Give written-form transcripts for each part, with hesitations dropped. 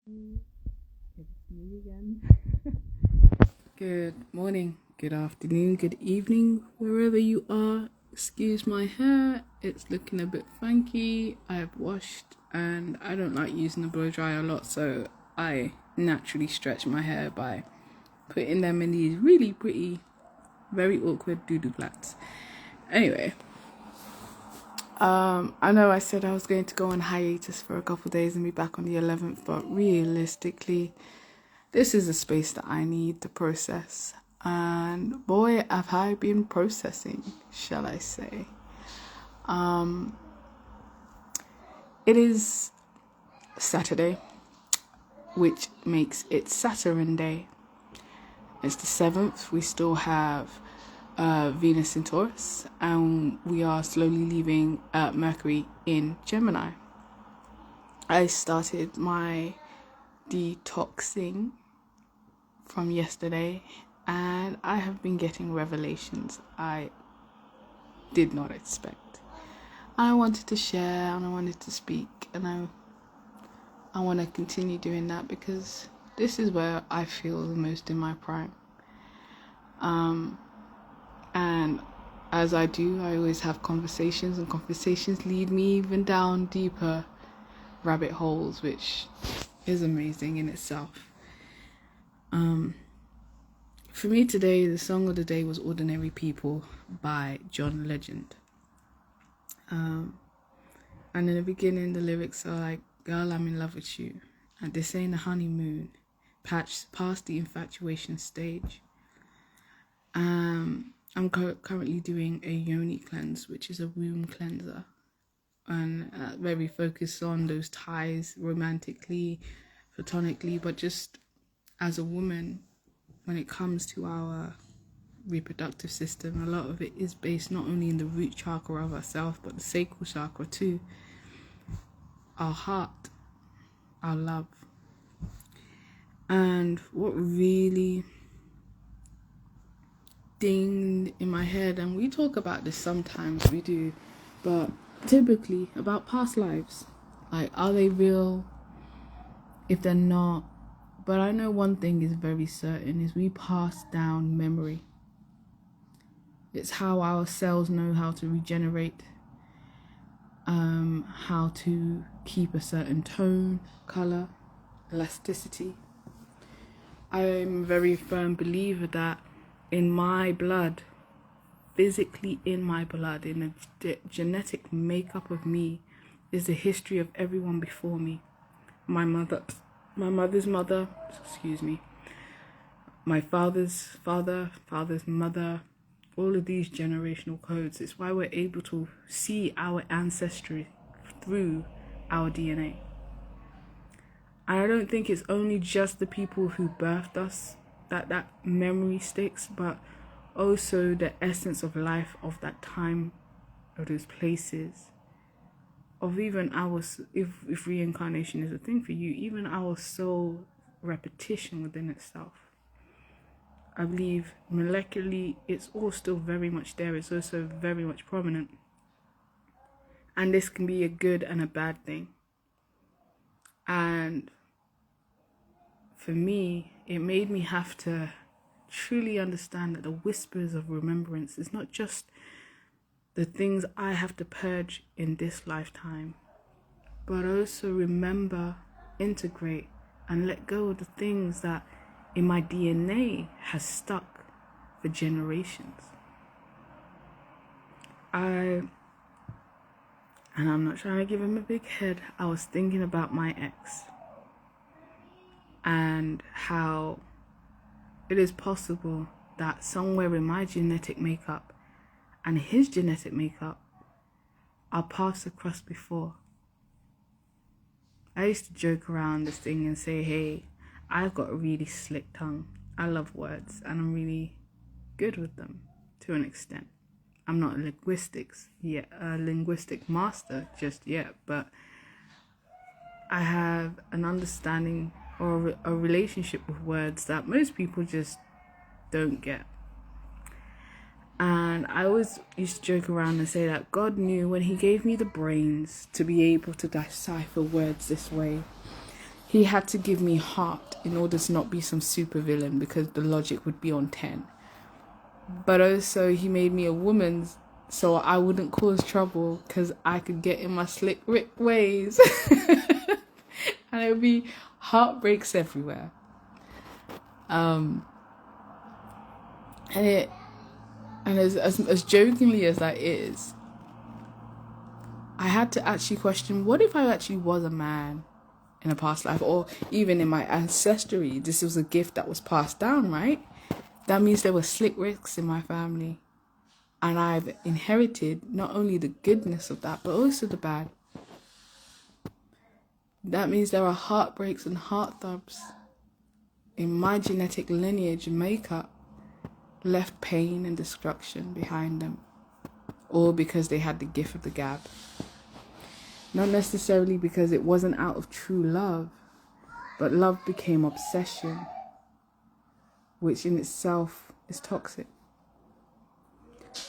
It's me again. Good morning, good afternoon, good evening, wherever you are. Excuse my hair, it's looking a bit funky. I've washed and I don't like using the blow dryer a lot, so I naturally stretch my hair by putting them in these really pretty, very awkward doo-doo plaits. Anyway, I know I said I was going to go on hiatus for a couple of days and be back on the 11th, but realistically, this is a space that I need to process. And boy, have I been processing, shall I say. It is Saturday, which makes it Saturn Day. It's the 7th. We still have Venus in Taurus, and we are slowly leaving Mercury in Gemini. I started my detoxing from yesterday, and I have been getting revelations I did not expect. I wanted to share and I wanted to speak, and I want to continue doing that because this is where I feel the most in my prime. And as I do, I always have conversations, and conversations lead me even down deeper rabbit holes, which is amazing in itself. For me today, the song of the day was Ordinary People by John Legend. And in the beginning, the lyrics are like, girl, I'm in love with you. And this ain't a honeymoon. Past the infatuation stage. I'm currently doing a yoni cleanse, which is a womb cleanser. And very focused on those ties romantically, platonically, but just as a woman, when it comes to our reproductive system, a lot of it is based not only in the root chakra of ourselves, but the sacral chakra too. Our heart, our love. And what really dinged in my head, and we talk about this sometimes, we do, but typically about past lives. Like, are they real? If they're not, but I know one thing is very certain, is we pass down memory. It's how our cells know how to regenerate, how to keep a certain tone, color, elasticity. I'm a very firm believer that in my blood, physically in my blood, in the genetic makeup of me, is the history of everyone before me. My mother's mother, my father's father's mother, all of these generational codes. It's why we're able to see our ancestry through our DNA. And I don't think it's only just the people who birthed us that memory sticks, but also the essence of life of that time, of those places, of even our, if reincarnation is a thing for you, even our soul repetition within itself. I believe molecularly it's all still very much there. It's also very much prominent. And this can be a good and a bad thing. And for me, it made me have to truly understand that the whispers of remembrance is not just the things I have to purge in this lifetime, but also remember, integrate, and let go of the things that in my DNA has stuck for generations. And I'm not trying to give him a big head, I was thinking about my ex and how it is possible that somewhere in my genetic makeup and his genetic makeup, our paths have crossed before. I used to joke around this thing and say, hey, I've got a really slick tongue. I love words and I'm really good with them to an extent. I'm not a linguistic master just yet, but I have an understanding or a relationship with words that most people just don't get. And I always used to joke around and say that God knew when he gave me the brains to be able to decipher words this way, he had to give me heart in order to not be some super villain, because the logic would be on 10. But also he made me a woman so I wouldn't cause trouble, because I could get in my slick Rick ways. And it would be heartbreaks everywhere. And as jokingly as that is, I had to actually question, what if I actually was a man in a past life, or even in my ancestry? This was a gift that was passed down, right? That means there were slick Ricks in my family, and I've inherited not only the goodness of that, but also the bad. That means there are heartbreaks and heart throbs in my genetic lineage and makeup, left pain and destruction behind them, all because they had the gift of the gab. Not necessarily because it wasn't out of true love, but love became obsession, which in itself is toxic.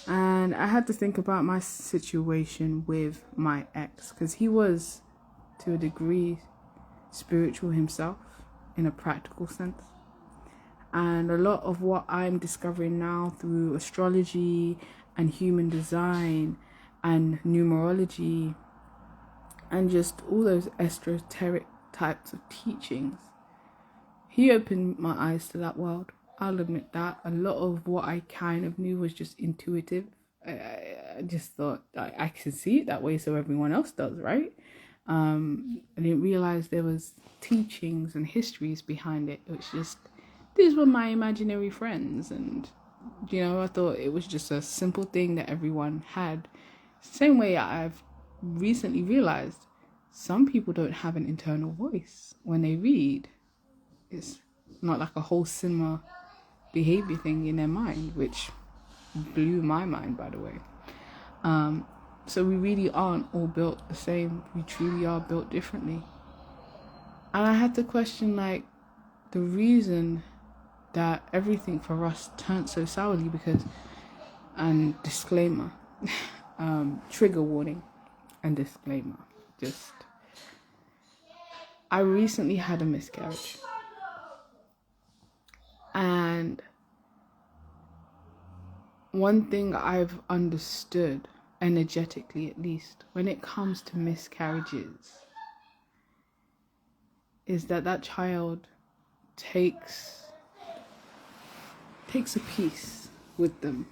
And I had to think about my situation with my ex, because he was, to a degree, spiritual himself in a practical sense. And a lot of what I'm discovering now through astrology and human design and numerology and just all those esoteric types of teachings, he opened my eyes to that world. I'll admit that. A lot of what I kind of knew was just intuitive. I just thought I could see it that way, so everyone else does, right? I didn't realize there was teachings and histories behind it. It was just, these were my imaginary friends, and I thought it was just a simple thing that everyone had. Same way I've recently realized some people don't have an internal voice when they read. It's not like a wholesome behavior thing in their mind, which blew my mind, by the way. So we really aren't all built the same. We truly are built differently. And I had to question, the reason that everything for us turned so sourly, because, and disclaimer, trigger warning and disclaimer, I recently had a miscarriage. And one thing I've understood, energetically at least, when it comes to miscarriages, is that child takes a piece with them.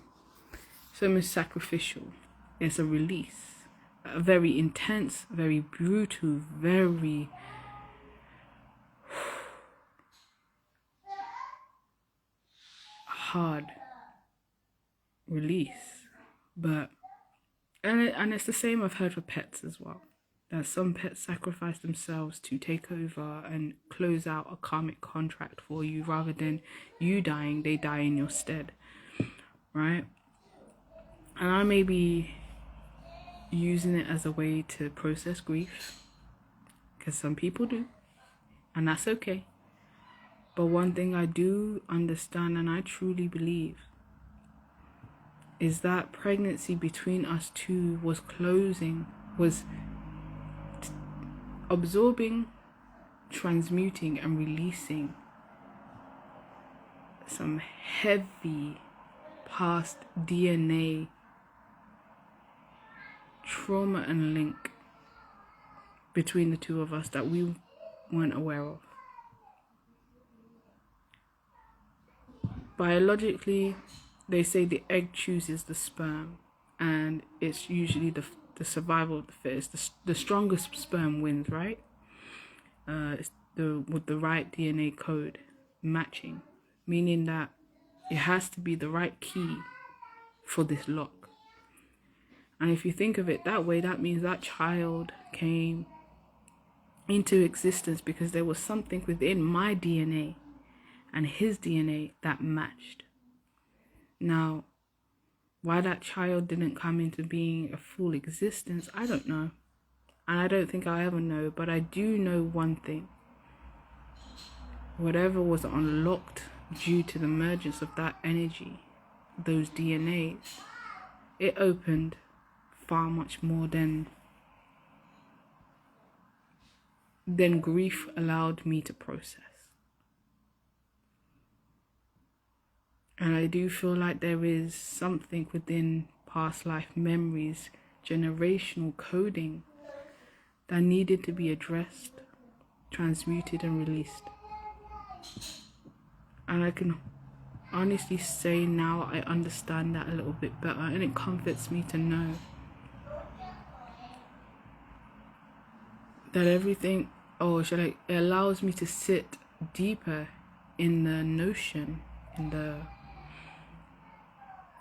So it's sacrificial. It's a release. A very intense, very brutal, very hard release. But and it's the same I've heard for pets as well. That some pets sacrifice themselves to take over and close out a karmic contract for you, rather than you dying, they die in your stead, right? And I may be using it as a way to process grief, because some people do, and that's okay. But one thing I do understand, and I truly believe, is that pregnancy between us two was absorbing, transmuting, and releasing some heavy past DNA trauma and link between the two of us that we weren't aware of. Biologically, they say the egg chooses the sperm, and it's usually the survival of the fittest. The strongest sperm wins, right? It's with the right DNA code matching, meaning that it has to be the right key for this lock. And if you think of it that way, that means that child came into existence because there was something within my DNA and his DNA that matched. Now, why that child didn't come into being a full existence, I don't know. And I don't think I'll ever know, but I do know one thing. Whatever was unlocked due to the emergence of that energy, those DNAs, it opened far much more than then grief allowed me to process. And I do feel like there is something within past life memories, generational coding, that needed to be addressed, transmuted and released. And I can honestly say now I understand that a little bit better, and it comforts me to know that everything, it allows me to sit deeper in the notion, in the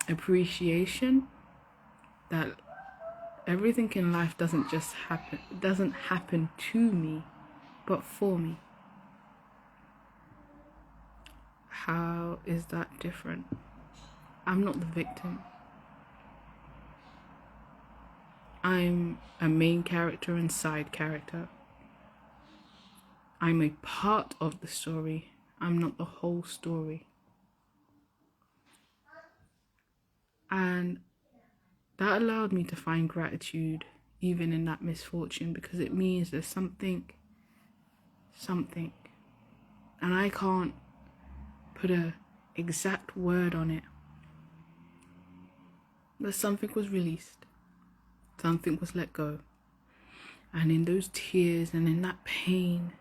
appreciation that everything in life doesn't just happen. It doesn't happen to me, but for me. How is that different? I'm not the victim. I'm a main character and side character. I'm a part of the story. I'm not the whole story. And that allowed me to find gratitude even in that misfortune, because it means there's something, and I can't put a exact word on it, but something was released, something was let go. And in those tears and in that pain,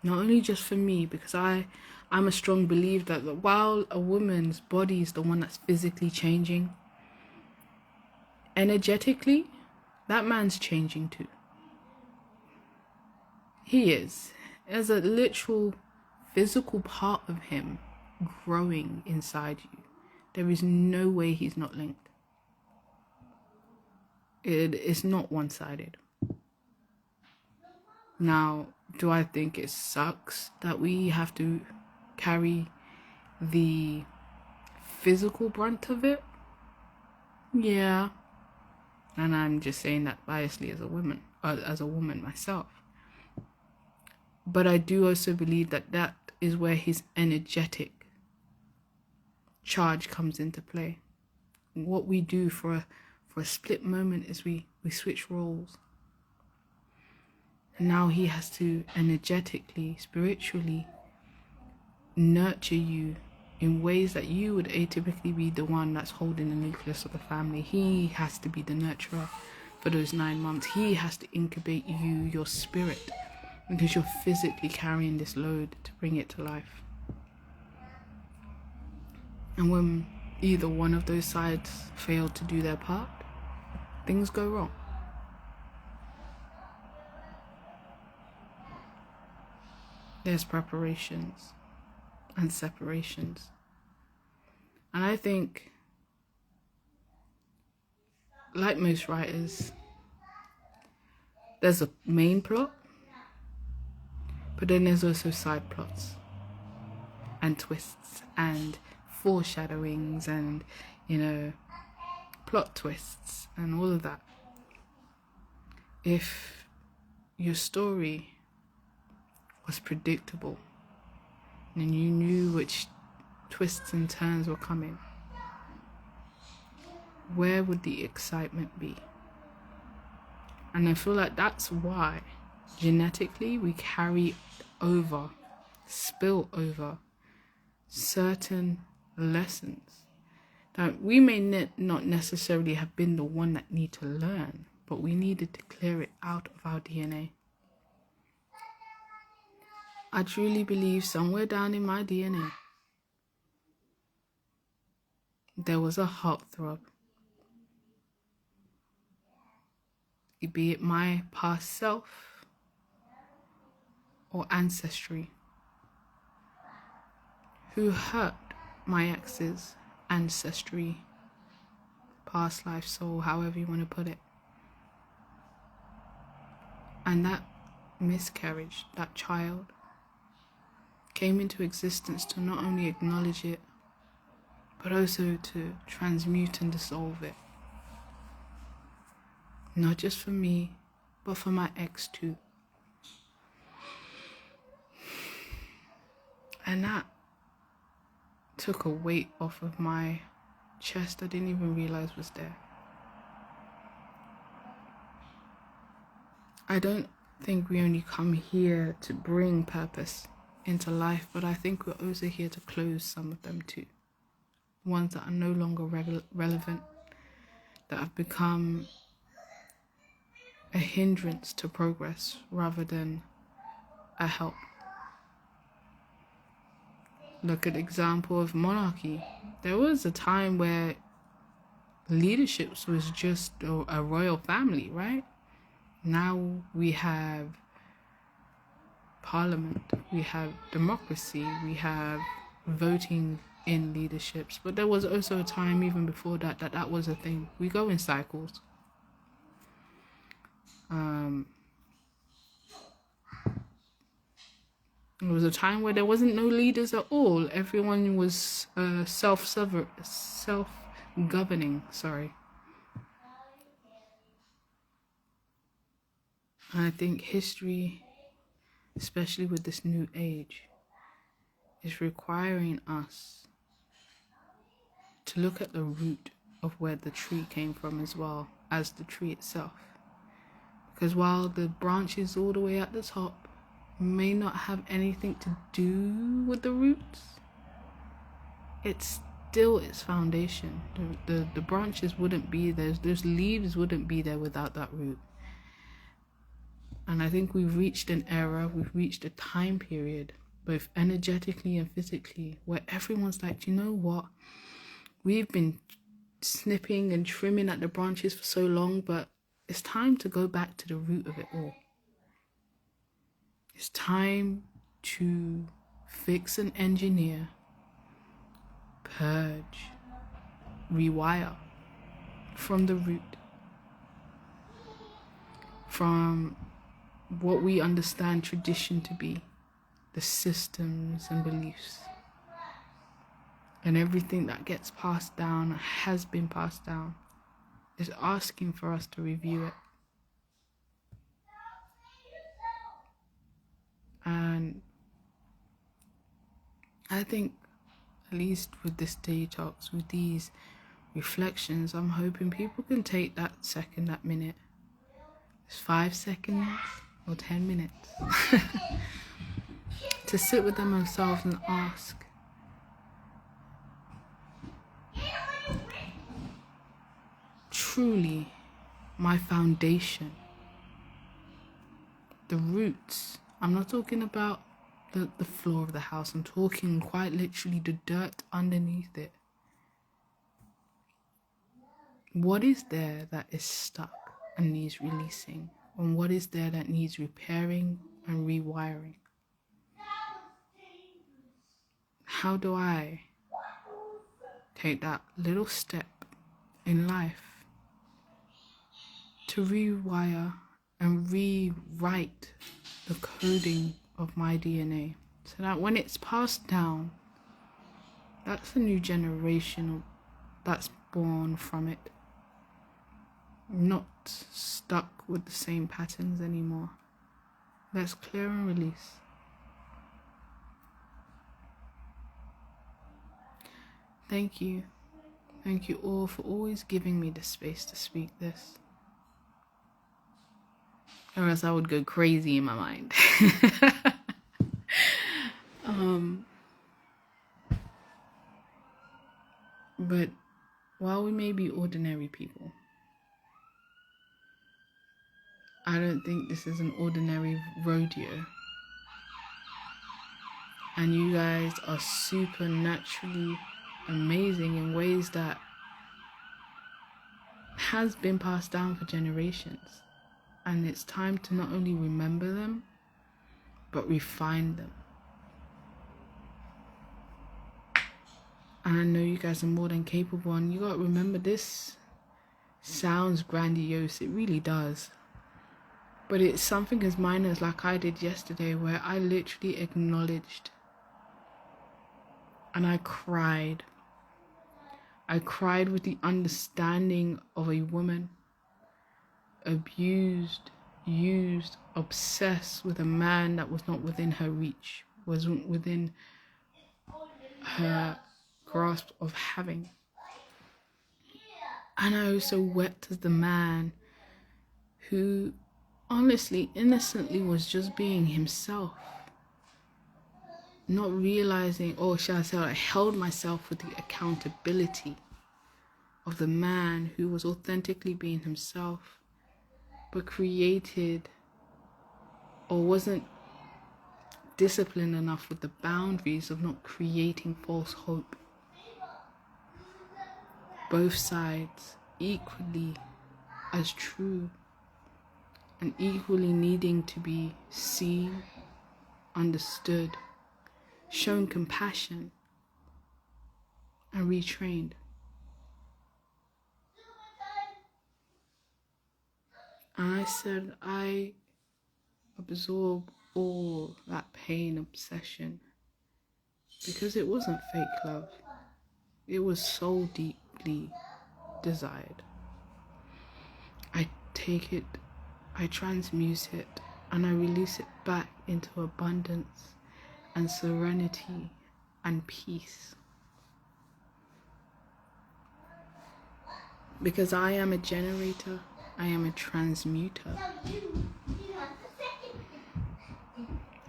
not only just for me, because I'm a strong believer that while a woman's body is the one that's physically changing, energetically, that man's changing too. He is. There's a literal physical part of him growing inside you. There is no way he's not linked. It is not one-sided. Now, do I think it sucks that we have to carry the physical brunt of it? Yeah. And I'm just saying that biasly as a woman myself. But I do also believe that that is where his energetic charge comes into play. What we do for a split moment is we switch roles. And now he has to energetically, spiritually nurture you in ways that you would atypically be the one that's holding the nucleus of the family. He has to be the nurturer for those 9 months. He has to incubate you, your spirit, because you're physically carrying this load to bring it to life. And when either one of those sides fail to do their part, things go wrong. There's preparations and separations. And I think, like most writers, there's a main plot, but then there's also side plots and twists and foreshadowings and, plot twists and all of that. If your story was predictable and you knew which twists and turns were coming, where would the excitement be? And I feel like that's why genetically we spill over certain lessons that we may not necessarily have been the one that need to learn, but we needed to clear it out of our DNA. I truly believe somewhere down in my DNA, there was a heartthrob. Be it my past self or ancestry, who hurt my ex's ancestry, past life, soul, however you want to put it. And that miscarriage, that child, came into existence to not only acknowledge it, but also to transmute and dissolve it. Not just for me, but for my ex too. And that took a weight off of my chest I didn't even realize was there. I don't think we only come here to bring purpose into life, but I think we're also here to close some of them too. Ones that are no longer relevant, that have become a hindrance to progress rather than a help. Look at the example of monarchy. There was a time where leadership was just a royal family, right? Now we have parliament, we have democracy, we have voting in leaderships. But there was also a time even before that was a thing. We go in cycles. There was a time where there wasn't no leaders at all. Everyone was self-governing. And I think history, especially with this new age, is requiring us to look at the root of where the tree came from as well as the tree itself. Because while the branches all the way at the top may not have anything to do with the roots, it's still its foundation. The branches wouldn't be there, those leaves wouldn't be there without that root. And I think we've reached an era, we've reached a time period, both energetically and physically, where everyone's like, you know what? We've been snipping and trimming at the branches for so long, but it's time to go back to the root of it all. It's time to fix and engineer, purge, rewire from the root, from what we understand tradition to be, the systems and beliefs, and everything that gets passed down, has been passed down, is asking for us to review it. And I think, at least with this detox, with these reflections, I'm hoping people can take that second, that minute, it's 5 seconds or 10 minutes to sit with themselves and ask, truly, my foundation, the roots. I'm not talking about the floor of the house. I'm talking quite literally the dirt underneath it. What is there that is stuck and needs releasing? And what is there that needs repairing and rewiring? How do I take that little step in life to rewire and rewrite the coding of my DNA, so that when it's passed down, that's a new generation that's born from it, not stuck with the same patterns anymore. Let's clear and release. Thank you all for always giving me the space to speak this, or else I would go crazy in my mind. But while we may be ordinary people, I don't think this is an ordinary rodeo. And you guys are supernaturally amazing in ways that has been passed down for generations. And it's time to not only remember them, but refine them. And I know you guys are more than capable, and you gotta remember, this sounds grandiose, it really does. But it's something as minor as like I did yesterday, where I literally acknowledged and I cried. I cried with the understanding of a woman abused, used, obsessed with a man that was not within her reach, wasn't within her grasp of having. And I also wept as the man who honestly, innocently was just being himself. Not realizing, or shall I say, I held myself with the accountability of the man who was authentically being himself, but created or wasn't disciplined enough with the boundaries of not creating false hope. Both sides equally as true and equally needing to be seen, understood, shown compassion, and retrained. And I said I absorb all that pain, obsession, because it wasn't fake love. It was so deeply desired. I take it, I transmute it, and I release it back into abundance and serenity and peace. Because I am a generator, I am a transmuter.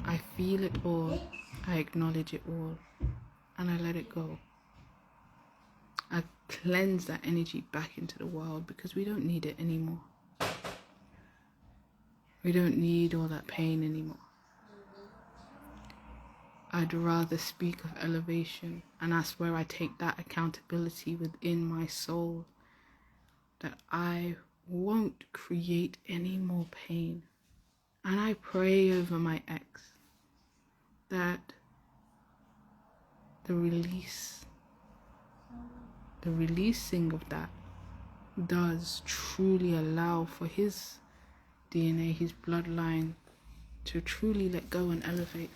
I feel it all, I acknowledge it all, and I let it go. I cleanse that energy back into the world because we don't need it anymore. We don't need all that pain anymore. I'd rather speak of elevation, and that's where I take that accountability within my soul, that I won't create any more pain. And I pray over my ex that the releasing of that does truly allow for his DNA, his bloodline, to truly let go and elevate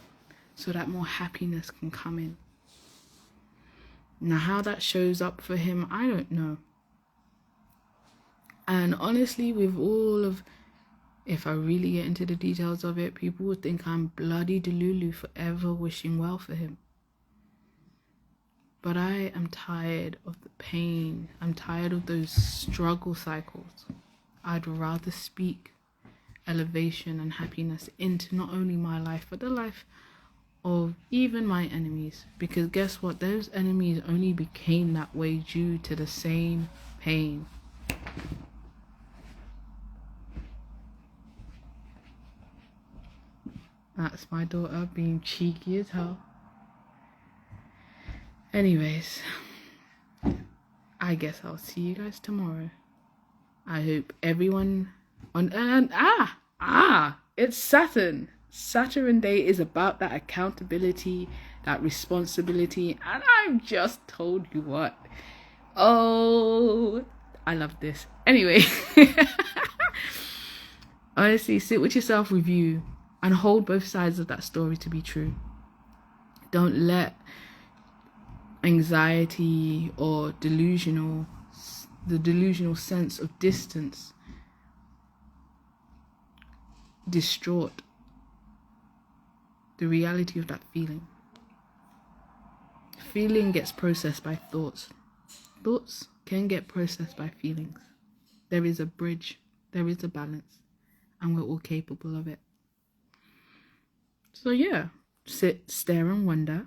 so that more happiness can come in. Now, how that shows up for him, I don't know. And honestly, with all of, if I really get into the details of it, people would think I'm bloody delulu forever wishing well for him. But I am tired of the pain. I'm tired of those struggle cycles. I'd rather speak elevation and happiness into not only my life, but the life of even my enemies. Because guess what? Those enemies only became that way due to the same pain. That's my daughter being cheeky as hell. Anyways, I guess I'll see you guys tomorrow. I hope everyone it's Saturn. Saturn Day is about that accountability, that responsibility, and I've just told you what. Oh, I love this. Anyway, honestly, sit with yourself, review, and hold both sides of that story to be true. Don't let anxiety or the delusional sense of distance distort the reality of that feeling. Feeling gets processed by thoughts. Thoughts can get processed by feelings. There is a bridge, there is a balance, and we're all capable of it. So yeah, sit, stare, and wonder,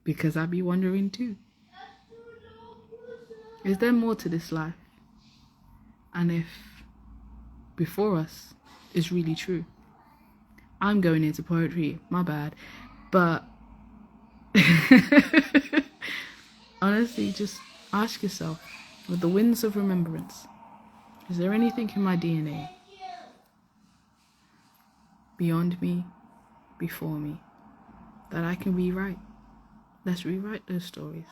because I be wondering too. Is there more to this life? And if before us is really true? I'm going into poetry, my bad. But honestly, just ask yourself, with the winds of remembrance, is there anything in my DNA beyond me, before me, that I can rewrite? Let's rewrite those stories.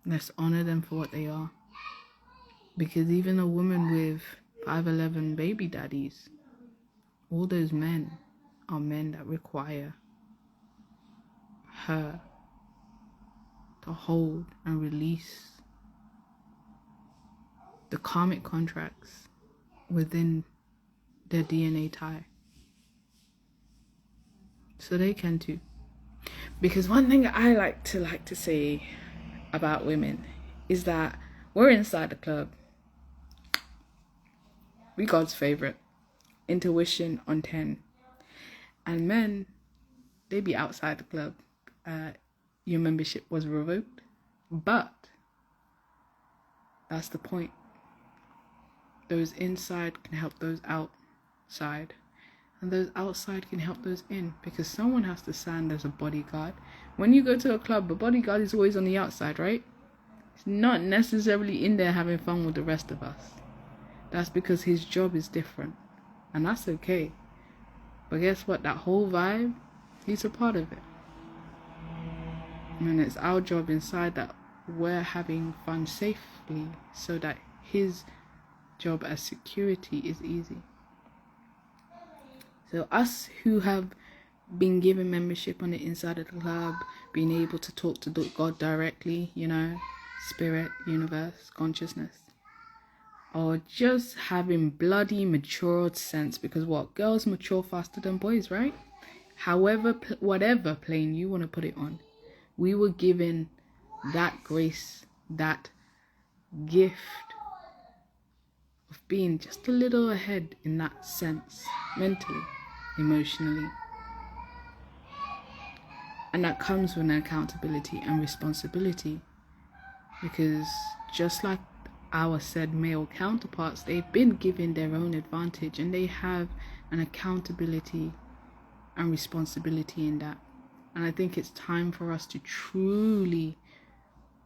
Let's honor them for what they are. Because even a woman with 5'11" baby daddies, all those men are men that require her to hold and release the karmic contracts within their DNA tie. So they can too. Because one thing I like to say about women is that we're inside the club. We God's favorite. Intuition on 10. And men, they be outside the club. Your membership was revoked. But that's the point. Those inside can help those outside. And those outside can help those in. Because someone has to stand as a bodyguard. When you go to a club, a bodyguard is always on the outside, right? It's not necessarily in there having fun with the rest of us. That's because his job is different. And that's okay. But guess what? That whole vibe, he's a part of it. And it's our job inside that we're having fun safely so that his job as security is easy. So us who have been given membership on the inside of the club, being able to talk to God directly, you know, spirit, universe, consciousness, or just having bloody matured sense, because what, girls mature faster than boys, right? However, whatever plane you want to put it on, we were given that grace, that gift of being just a little ahead in that sense, mentally, emotionally. And that comes with an accountability and responsibility, because just like our said male counterparts, they've been given their own advantage and they have an accountability and responsibility in that. And I think it's time for us to truly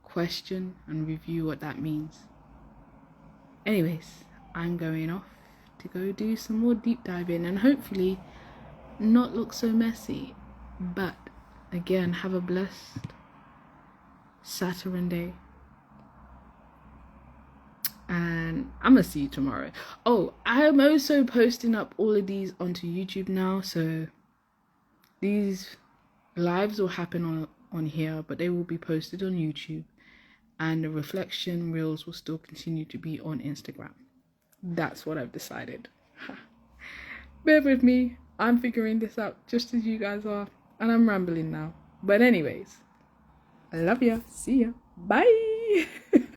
question and review what that means. Anyways, I'm going off to go do some more deep diving and hopefully not look so messy. But again, have a blessed Saturn day. And I'm gonna see you tomorrow. Oh, I'm also posting up all of these onto YouTube now, so these lives will happen on here, but they will be posted on YouTube, and the reflection reels will still continue to be on Instagram. That's what I've decided. Bear with me, I'm figuring this out just as you guys are, and I'm rambling now. But anyways, I love ya. See ya. Bye.